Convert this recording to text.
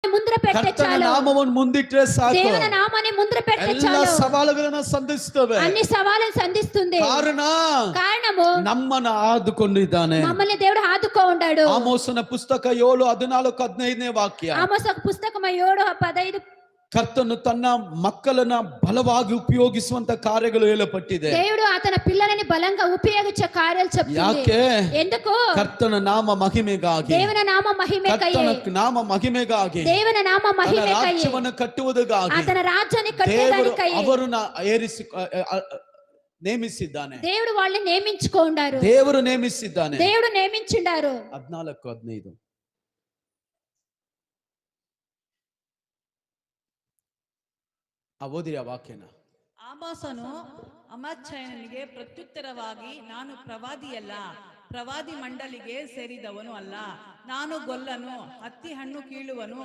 ಮುಂದೆ ಪೆಟ್ಟೆ ಕರ್ತನ ಚಾಲು. ನಾಮವನ್ನು ಮುಂದಿಟ್ಟರೆ ಸಾಕು. దేవుని నామాన్ని ముందర పెడితే ಎಲ್ಲ చాలు. సవాలుಗಳನ್ನು సంధిస్తವೆ. అన్ని సవాళ్ళను సంధిస్తుంది. కారణము ನಮ್ಮನ್ನು ಆದುಕೊಂಡಿದ್ದಾನೆ. మమ్మల్ని దేవుడు ఆదుకో ఉన్నాడు. ಆಮೋಸನ ಪುಸ್ತಕ 7:14-15 ವಾಕ್ಯ. ఆమోస పుస్తకం 7:15. ಕರ್ತನು ತನ್ನ ಮಕ್ಕಳನ್ನ ಬಲವಾಗಿ ಉಪಯೋಗಿಸುವಂತ ಕಾರ್ಯಗಳು ಹೇಳಲ್ಪಟ್ಟಿದೆ. దేవుడు అతని పిల్లలని బలంగా ఉపయోగించే కార్యాలు చెప్తుంది. ಯಾಕೆ? ఎందుకు? ಕರ್ತನ ನಾಮ ಮಹಿಮೆಗಾಗಿ. దేవుని నామ మహిమకై. ಕರ್ತನ ನಾಮ ಮಹಿಮೆಗಾಗಿ. దేవుని నామ మహిమకై. ರಾಜ್ಯವನ್ನು ಕಟ್ಟುವುದಕ್ಕಾಗಿ. అతని రాజ్యాన్ని కట్టేదానికై. ಅವರನ್ನ ಏರಿಸಿ ನೇಮಿಸಿದ್ದಾನೆ. దేవుడు వాళ్ళని నియమించుకున్నారు. ದೇವರು ನೇಮಿಸಿದ್ದಾನೆ. దేవుడు నియమించుండారు. 14:15 ಓದಿರಿ ಆ ವಾಕ್ಯನ. ಆಮೋಸನು ಅಮಚ್ಯನಿಗೆ ಪ್ರತ್ಯುತ್ತರವಾಗಿ, ನಾನು ಪ್ರವಾದಿಯಲ್ಲ, ಪ್ರವಾದಿ ಮಂಡಲಿಗೆ ಸೇರಿದವನು ಅಲ್ಲ. ನಾನು ಗೊಲ್ಲನು, ಹತ್ತಿ ಹಣ್ಣು ಕೀಳುವನು,